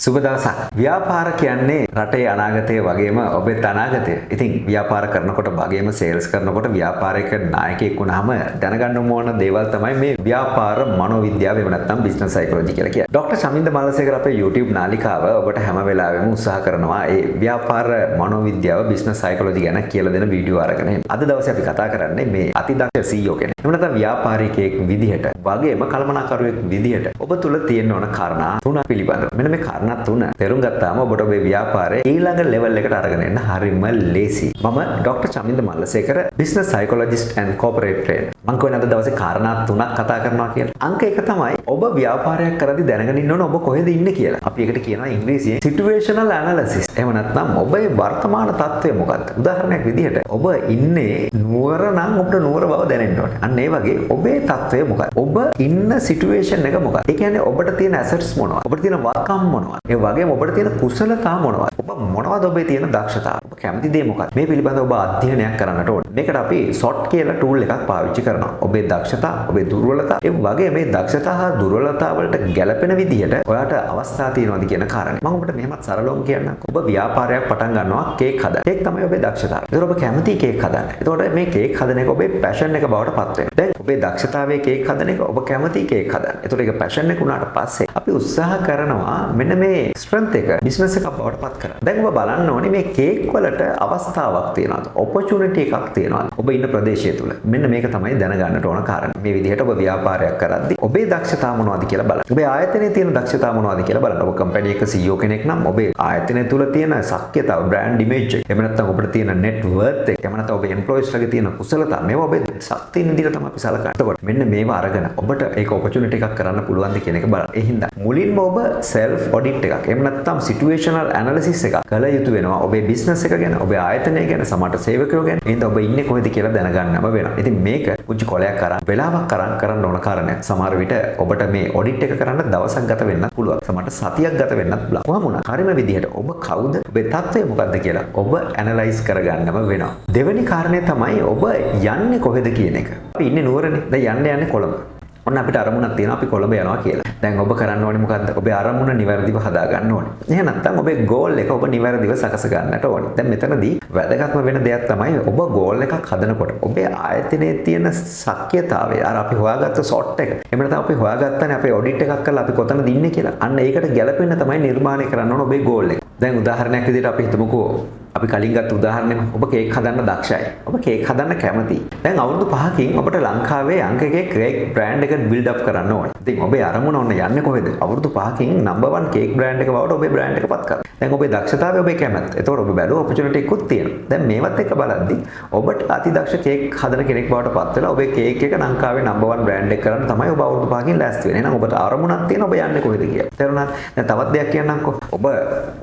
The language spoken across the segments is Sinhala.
සුබ දවසක්. ව්‍යාපාර කියන්නේ රටේ අනාගතය වගේම ඔබේ අනාගතය. ඉතින් ව්‍යාපාර කරනකොට වගේම සේල්ස් කරනකොට ව්‍යාපාරයක නායකයෙක් වුණාම දැනගන්න ඕන දේවල් තමයි මේ ව්‍යාපාර මනෝවිද්‍යාව එහෙම නැත්නම් බිස්නස් සයිකොලොජි කියලා කියන්නේ. ડોક્ટર ශමින්ද මල්ලසේකර අපේ YouTube නාලිකාව ඔබට හැම වෙලාවෙම උත්සාහ කරනවා ඒ ව්‍යාපාර මනෝවිද්‍යාව බිස්නස් සයිකොලොජි ගැන කියලා දෙන වීඩියෝ අරගෙන. අද දවසේ අපි කතා කරන්නේ මේ අතිදක්ෂ CEO කෙනෙක්. එහෙම නැත්නම් ව්‍යාපාරිකයෙක් විදිහට වගේම කළමනාකරුවෙක් විදිහට ඔබ තුල තියෙන ඕන කාරණා තුනක් පිළිබඳව. මෙන්න මේ කාරණා තුන තේරුම් ගත්තාම ඔබට ඔබේ ව්‍යාපාරයේ ඊළඟ ලෙවල් එකට අරගෙන එන්න හරිම ලේසි. මම doctor Shaminda Malalasekera business psychologist and corporate trainer. මම කියන්නේ අද දවසේ කාරණා තුනක් කතා කරනවා කියලා. අංක 1 තමයි ඔබ ව්‍යාපාරයක් කරද්දී දැනගෙන ඉන්න ඕන ඔබ කොහෙද ඉන්නේ කියලා. අපි ඒකට කියනවා ඉංග්‍රීසියෙන් සිටුේෂනල් ඇනලිසිස්. එහෙම නැත්නම් ඔබේ වර්තමාන තත්ත්වය මොකක්ද? උදාහරණයක් විදිහට ඔබ ඉන්නේ නුවර නම් ඔබට නුවර බව දැනෙන්න ඕනේ. අන්න ඒ වගේ ඔබේ තත්ත්වය මොකක්ද? ඔබ ඉන්න සිටුේෂන් එක මොකක්ද? ඒ කියන්නේ ඔබට තියෙන ඇසට්ස් මොනවද? ඔබට තියෙන වත්කම් මොනවද? ඒ වගේම ඔබට තියෙන කුසලතා මොනවද? ඔබ මොනවද ඔබේ තියෙන දක්ෂතා? ඔබ කැමති දේ මොකක්ද? මේ පිළිබඳව ඔබ අධ්‍යයනයක් කරන්නට ඕනේ. මේකට අපි SWOT කියලා ටූල් එකක් පාවිච්චි කරනවා. ඔබේ දක්ෂතා, ඔබේ දුර්වලතා, ඒ වගේ මේ දක්ෂතා හා දුර්වලතා වලට ගැළපෙන විදිහට ඔයාට අවස්ථා තියෙනවද කියන කාරණේ. මම ඔබට මෙහෙමත් සරලවම කියන්නම්. ඔබ ව්‍යාපාරයක් පටන් ගන්නවා කේක් හදන්න. කේක් තමයි ඔබේ දක්ෂතාවය. ඒතකොට ඔබ කැමති කේක් හදන්න. ඒතකොට මේ කේක් හදන එක ඔබේ පැෂන් එක බවට පත් වෙනවා. දැන් ඔබේ දක්ෂතාවයේ කේක් හදන එක ඔබ කැමති කේක් හදන්න. ඒතකොට ඒක පැෂන් එක උනාට පස්සේ අපි උත්සාහ කරනවා මෙන්න මේ ස්ට්‍රෙන්ත් එක බිස්නස් එකක් බවට පත් කරගන්න. දැන් ඔබ බලන්න ඕනේ මේ කේක් වලට අවස්ථාවක් තියෙනවද? ඔපචුනිටි එකක් තියෙනවද? ඔබ ඉන්න ප්‍රදේශය තුල. මෙන්න මේක තමයි දැනගන්නට ඕන කාරණා. මේ විදිහට ඔබ ව්‍යාපාරයක් කරද්දී ඔබේ දක්ෂතා මොනවද කියලා බලන්න. ඔබේ ආයතනයේ තියෙන දක්ෂතා මොනවද කියලා බලන්න. ඔබ කම්පැනි එක CEO කෙනෙක් නම් ඔබේ ආයතනය තුල තියෙන ශක්තියතාව, බ්‍රෑන්ඩ් ඉමේජ් එක, එහෙම නැත්නම් ඔබට තියෙන net worth එක, එහෙම නැත්නම් ඔබේ එම්ප්ලොයිස් ලගේ තියෙන කුසලතා, මේවා ඔබේ ශක්තියින් විදිහට තමයි අපි සලකන්නේ. එතකොට මෙන්න මේවා අරගෙන ඔබට ඒක ඔපචුනිටි එකක් කරන්න පුළුවන්ද කියන එක බලන්න. ඒ හින්දා මුලින්ම ඔබ self audit එකක්, එහෙම නැත්නම් situational analysis එකක් කළ යුතු වෙනවා. ඔබේ බිස්නස් එක ගැන, ඔබේ ආයතනය ගැන, සමහර සේවකයෝ ගැන. ඒ හින්දා ඔබ ඉන්නේ කොහෙද කියලා දැනගන්නම වෙනවා. ඉතින් මේක පුංචි කොලයක් අරන් වෙලාවක් අරන් කරන්න ඕන කාරණයක්. සමහර විට ඔබට මේ ඔඩිට් එක කරන්න දවසක් ගත වෙන්නත් පුළුවන්. සමහරට සතියක් ගත වෙන්නත් පුළුවන්. කොහොම වුණත් හරිම විදිහට ඔබ කවුද? ඔබේ තත්ත්වය මොකක්ද කියලා ඔබ ඇනලයිස් කරගන්නම වෙනවා. දෙවෙනි කාරණය තමයි ඔබ යන්නේ කොහෙද කියන එක. අපි ඉන්නේ නුවරනේ. දැන් යන්නේ කොළඹ. ඔන්න අපිට අරමුණක් තියෙනවා අපි කොළඹ යනවා කියලා. දැන් ඔබ කරන්න ඕනේ මොකද්ද? ඔබේ අරමුණ නිවැරදිව හදා ගන්න ඕනේ. එහෙම නැත්නම් ඔබේ ගෝල් එක ඔබ නිවැරදිව සකස ගන්නට ඕනේ. දැන් මෙතනදී වැදගත්ම වෙන දෙයක් තමයි ඔබ ගෝල් එකක් හදනකොට ඔබේ ආයතනයේ තියෙන ශක්තියතාවය අර අපි හොයාගත්ත SWOT එක. එහෙම නැත්නම් අපි හොයාගත්තනේ අපේ ඔඩිට් එකක් කරලා අපි කොතනද ඉන්නේ කියලා. අන්න ඒකට ගැළපෙන්න තමයි නිර්මාණය කරන්න ඕන ඔබේ ගෝල් එක. දැන් උදාහරණයක් විදිහට අපි හිතමුකෝ අපි කලින් ගත්ත උදාහරණෙම ඔබ කේක් හදන්න දක්ෂයි. ඔබ කේක් හදන්න කැමතියි. දැන් අවුරුදු 5කින් ඔබට ලංකාවේ අංක 1 කේක් බ්‍රෑන්ඩ් එක බිල්ඩ් අප් කරන්න ඕනේ. ඉතින් ඔබේ අරමුණ ඔන්න යන්නේ කොහෙද? අවුරුදු 5කින් නම්බර් 1 කේක් බ්‍රෑන්ඩ් එක බවට ඔබේ බ්‍රෑන්ඩ් එක පත් කරගන්න. දැන් ඔබේ දක්ෂතාවය ඔබේ කැමැත්ත. ඒතකොට ඔබ බැලුව ඔපචුනිටි එකකුත් තියෙනවා. දැන් මේවත් එක්ක බලද්දී ඔබට අතිදක්ෂ කේක් හදන කෙනෙක් බවට පත් වෙලා ඔබේ කේක් එක ලංකාවේ නම්බර් 1 බ්‍රෑන්ඩ් එක කරන්න තමයි ඔබ අවුරුදු 5කින් ලෑස්ති වෙන්නේ. එහෙනම් ඔබට අරමුණක් තියෙන ඔබ යන්නේ කොහෙද කියලා. තේරුණාද? දැන් තවත් දෙයක් කියන්නම්කෝ.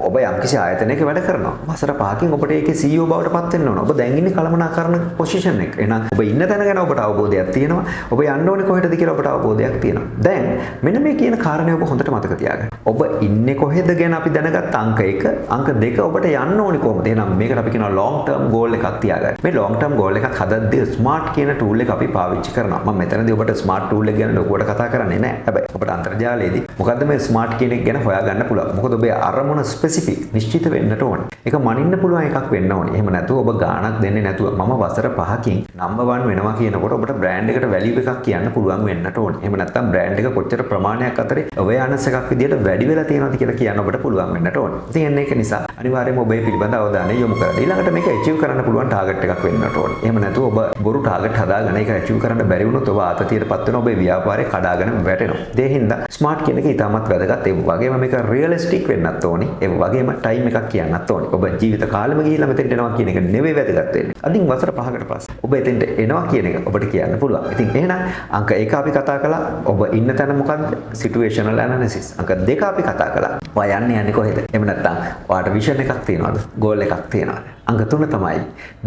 ඔබ යම්කිසි ආයතනයක වැඩ කරනවා. වසර 5කින් ඔබට ඒකේ CEO බවට පත් වෙන්න ඕන. ඔබ දැන් ඉන්නේ කළමනාකරන පොසිෂන් එක. එහෙනම් ඔබ ඉන්න තැන ගැන ඔබට අවබෝධයක් තියෙනවා. ඔබ යන්න ඕනේ කොහෙටද කියලා ඔබට අවබෝධයක් තියෙනවා. දැන් මෙන්න මේ කියන කාරණේ ඔබ හොඳට මතක තියාගන්න. ඔබ ඉන්නේ කොහෙද ගැන අපි දැනගත්ත අංක 1, අංක 2 ඔබට යන්න ඕනේ කොහොමද? එහෙනම් මේකට අපි කියනවා long term goal එකක් තියාගන්න. මේ long term goal එකක් හදද්දී smart කියන tool එක අපි පාවිච්චි කරනවා. මම මෙතනදී ඔබට smart tool එක ගැන ලොකුවට කතා කරන්නේ නැහැ. හැබැයි ඔබට අන්තර්ජාලයේදී මොකද්ද මේ smart කියන එක ගැන හොයාගන්න පුළුවන්. මොකද ඔබේ අරමුණ specific නිශ්චිත වෙන්නට ඕනේ. ඒක මනින්න පුළුවන් එකක් වෙන්න ඕනේ. එහෙම නැතුව ඔබ ගාණක් දෙන්නේ නැතුව මම වසර 5කින් නම්බර් 1 වෙනවා කියනකොට ඔබට බ්‍රෑන්ඩ් එකට වැලියු එකක් කියන්න පුළුවන් වෙන්නට ඕනේ. එහෙම නැත්නම් බ්‍රෑන්ඩ් එක කොච්චර ප්‍රමාණයක් අතරේ අවයානස් එකක් විදියට වැඩි වෙලා තියෙනවද කියලා කියන්න ඔබට පුළුවන් වෙන්නට ඕනේ. ඉතින් ඒක නිසා අනිවාර්යයෙන්ම ඔබේ පිළිබඳ අවධානය යොමු කරන්න. ඊළඟට මේක අචීව් කරන්න පුළුවන් ටාගට් එකක් වෙන්නට ඕනේ. එහෙම නැතුව ඔබ බොරු ටාගට් හදාගෙන ඒක අචීව් කරන්න බැරි වුණොත් ඔබ ආතතියටපත් වෙනවා. ඔබේ ව්‍යාපාරේ කඩාගෙන වැටෙනවා. ඒ හින්දා ස්මාර්ට් කියන එක ඉතාමත් වැදගත්. ඒ වගේම මේක රියලිස්ටික් වෙන්නත් ඕනේ. ඒ වගේම ටයිම් එකක් කියන්නත් ඕනේ. ඔබ ජීවිත කාලෙම ගිහිල්ලා මෙතෙන්ට එනවා කියන එක නෙවෙයි වැදගත් වෙන්නේ. අදින් වසර 5කට පස්සේ ඔබ එතෙන්ට එනවා කියන එක ඔබට කියන්න පුළුවන්. ඉතින් එහෙනම් අංක 1 අපි කතා කළා. ඔබ ඉන්න තැන මොකද්ද? situational analysis. අංක 2 අපි කතා කළා. ඔයා යන්නේ කොහෙද? එහෙම නැත්නම් ඔයාට විෂන් එකක් තියනවද? ගෝල් එකක් තියනවද? අංක 3 තමයි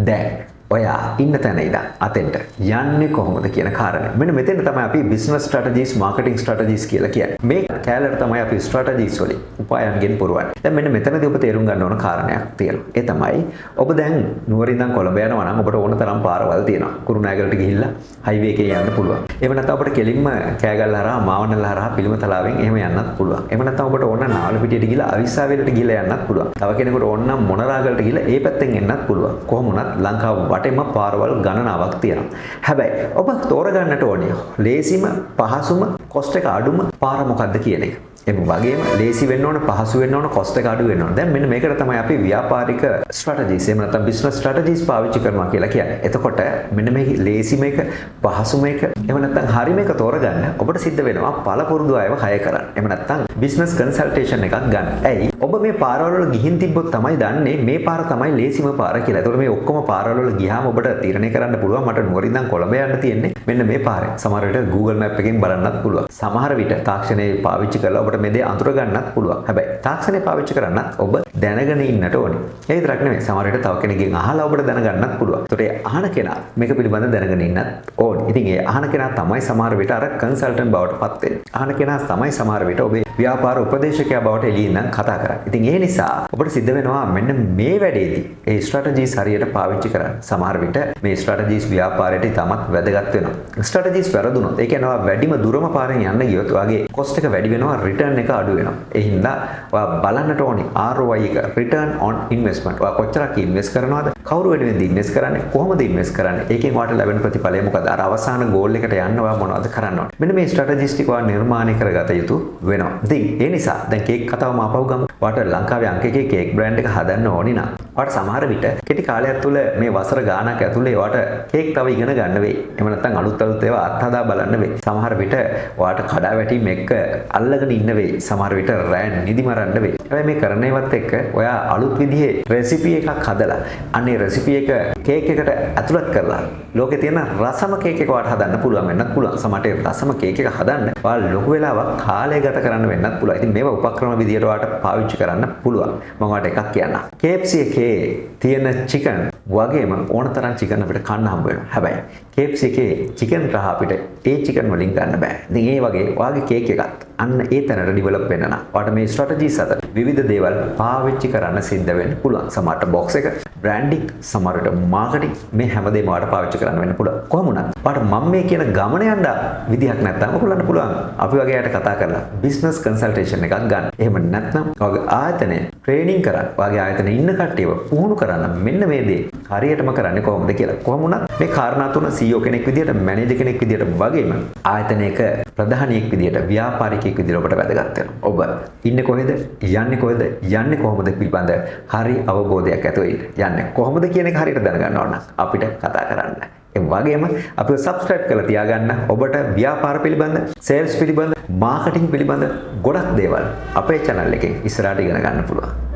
දැන් ඔයා ඉන්න තැන ඉඳන් අතෙන්ට යන්නේ කොහොමද කියන කාරණය. මෙන්න මෙතෙන් තමයි අපි business strategies, marketing strategies කියලා කියන්නේ. මේ කැලේට තමයි අපි strategies වලින් උපායන්ගෙන් පුරවන්නේ. දැන් මෙන්න මෙතනදී ඔබ තේරුම් ගන්න ඕන කාරණයක් තියෙනවා. ඒ තමයි ඔබ දැන් නුවර ඉඳන් කොළඹ යනවා නම් ඔබට ඕන තරම් පාරවල් තියෙනවා. කුරුණෑගලට ගිහිල්ලා highway එකේ යන්න පුළුවන්. එහෙම නැත්නම් අපිට කෙලින්ම කෑගල්ල හරහා මාවනල්ල හරහා පිළිමතලාවෙන් එහෙම යන්නත් පුළුවන්. එහෙම නැත්නම් ඔබට ඕන නාවලපිටියට ගිහිල්ලා අවිස්සාවේලට ගිහිල්ලා යන්නත් පුළුවන්. තව කෙනෙකුට ඕන නම් මොනරාගලට ගිහිල්ලා ඒ පැත්තෙන් එන්නත් පුළුවන්. කොහොම වුණත් ලංකාව වටේම පාරවල් ගණනාවක් තියෙනවා. හැබැයි ඔබ තෝරගන්නට ඕනේ ලේසිම පහසුම කොස්ට් එක අඩුම පාර මොකක්ද කියන එක. ඒ වගේම ලේසි වෙන්න ඕන, පහසු වෙන්න ඕන, කොස්ට් එක අඩු වෙන්න ඕන. දැන් මෙන්න මේකට තමයි අපි ව්‍යාපාරික ස්ට්‍රැටජිස් එහෙම නැත්නම් බිස්නස් ස්ට්‍රැටජිස් පාවිච්චි කරනවා කියලා කියන්නේ. එතකොට මෙන්න මේ ලේසි මේක, පහසු මේක, එහෙම නැත්නම් හරි මේක තෝරගන්න ඔබට සිද්ධ වෙනවා පළපුරුදු අයව හය කරන්න. එහෙම නැත්නම් බිස්නස් කන්සල්ටේෂන් එකක් ගන්න. ඇයි? ඔබ මේ පාරවල වල ගිහින් තිබ්බොත් තමයි දන්නේ මේ පාර තමයි ලේසිම පාර කියලා. ඒතකොට මේ ඔක්කොම පාරවල වල ගියාම ඔබට තීරණය කරන්න පුළුවන් මට නුවර ඉඳන් කොළඹ යන්න තියෙන්නේ මෙන්න මේ පාරේ. සමහර විට Google Map එකෙන් බලන්නත් පුළුවන්. සමහර විට තාක්ෂණය පාවිච්චි කරලා ඔබට මේ දේ අඳුර ගන්නත් පුළුවන්. හැබැයි තාක්ෂණය පාවිච්චි කරන්නත් ඔබ දැනගෙන ඉන්නට ඕනේ. ඒ විතරක් නෙමෙයි සමහර විට තව කෙනෙක්ගෙන් අහලා ඔබට දැනගන්නත් පුළුවන්. ඒතකොට ඒ අහන කෙනා මේක පිළිබඳව දැනගෙන ඉන්නත් ඕනේ. ඉතින් ඒ අහන කෙනා තමයි සමහර විට අර කන්සල්ටන්ට් බවට පත් වෙන්නේ. අහන කෙනා තමයි සමහර විට ඔබේ ව්‍යාපාර උපදේශකයා බවට එළියෙන් ඉඳන් කතා කරන්නේ. ඉතින් ඒ නිසා ඔබට සිද්ධ වෙනවා මෙන්න මේ වැඩේදී ඒ ස්ට්‍රැටජිස් හරියට පාවිච්චි කරන්න. සමහර විට මේ ස්ට්‍රැටජිස් ව්‍යාපාරයට ඉතාමත් වැදගත් වෙනවා. ස්ට්‍රැටජිස් වැරදුනොත් ඒ කියන්නේ වැඩිම දුරම පාරෙන් යන්න ගියොත් ඔයාගේ කොස්ට් එක වැඩි වෙනවා, රිටර්න් එක අඩු වෙනවා. ඒ හින්දා ඔයා බලන්නට ඕනේ ROI එක, return on investment. ඔයා කොච්චරක් ඉන්වෙස්ට් කරනවද? කවුරු වෙනුවෙන්ද ඉන්වෙස්ට් කරන්නේ? කොහොමද ඉන්වෙස්ට් කරන්නේ? ඒකෙන් ඔයාට ලැබෙන ප්‍රතිඵලය මොකද? අර අවසාන ගෝල් එකට යන්න ඔයා මොනවද කරන්න ඕනේ? මෙන්න මේ ස්ට්‍රැටජිස් ටික ඔයා නිර්මාණය කරගත යුතු වෙනවා. ඉතින් ඒ නිසා දැන් කේක් කතාවම ආපහු ගමු. ඔයාට ලංකාවේ අංක එකේ කේක් බ්‍රෑන්ඩ් එක හදන්න ඕනි නම් ඔයාට සමහර විට කෙටි කාලයක් තුළ මේ වසර ගාණක් ඇතුලේ ඔයාට කේක් තව ඉගෙන ගන්න වෙයි. එහෙම නැත්නම් අලුත් ඒවා අත්හදා බලන්න වෙයි. සමහර විට ඔයාට කඩාවැටීම් එක්ක අල්ලගෙන ඉන්න වෙයි. සමහර විට රෑන් නිදි මරන්න වෙයි. හැබැයි මේ කරන ඒවත් එක්ක ඔයා අලුත් විදිහේ රෙසිපි එකක් හදලා අනේ රෙසිපි එක කේක් එකට ඇතුළත් කරලා ලෝකේ තියෙන රසම කේක් එක ඔයාට හදන්න පුළුවන් වෙන්නත් පුළුවන්. සමහරට රසම කේක් එක හදන්න ඔයා ලොකු වෙලාවක් කාලය ගත කරන්න වෙන්නත් පුළුවන්. ඉතින් මේවා උපක්‍රම විදියට ඔයාට පාවිච්චි කරන්න පුළුවන්. මම ඔයාලට එකක් කියන්නම්. KFC එකේ තියෙන චිකන් වගේම ඕන තරම් චිකන් අපිට කන්න හම්බ වෙනවා. හැබැයි KFC එකේ චිකන් රහ අපිට ඒ චිකන් වලින් ගන්න බෑ. ඉතින් ඒ වගේ ඔයාගේ කේක් එකත් අන්න ඒ තැනට ඩිවෙලොප් වෙන්න නම් ඔයාට මේ ස්ට්‍රැටජිස් අතර විවිධ දේවල් පාවිච්චි කරන්න සිද්ධ වෙන්න පුළුවන්. සමහරට බොක්ස් එක, බ්‍රෑන්ඩින්, සමහරට මාකටිං මේ හැමදේම ඔයාට පාවිච්චි කරන්න වෙන්න පුළුවන්. කොහොම වුණත් ඔයාට මම මේ කියන ගමන යන්න විදිහක් නැත්නම් ඔයගොල්ලන්ට පුළුවන් අපි වගේ අයට කතා කරලා බිස්නස් කන්සල්ටේෂන් එකක් ගන්න. එහෙම නැත්නම් ඔයාගේ ආයතනය ට්‍රේනින් කරන්න. ඔයාගේ ආයතනයේ ඉන්න කට්ටියව පුහුණු කරන්න මෙන්න මේ දේ හරියටම කරන්නේ කොහොමද කියලා. කොහොම වුණත් මේ කාරණා තුන CEO කෙනෙක් විදියට, මැනේජර් කෙනෙක් විදියට වගේම ආයතනයක ප්‍රධානියෙක් විදියට, ව්‍යාපාරිකයෙක් විදියට ඔබට වැදගත් වෙනවා. ඔබ ඉන්නේ කොහෙද? යන්නේ කොහෙද? යන්නේ කොහොමද පිළිබඳ හරි අවබෝධයක් ඇතුව යන්නේ කොහොමද කියන එක හරියට දැනගන්න ඕන අපිට කතා කරන්න. ඒ වගේම අපිව subscribe කරලා තියාගන්න. ඔබට ව්‍යාපාර පිළිබඳ, sales පිළිබඳ, marketing පිළිබඳ ගොඩක් දේවල් අපේ channel එකෙන් ඉස්සරහට ඉගෙන ගන්න පුළුවන්.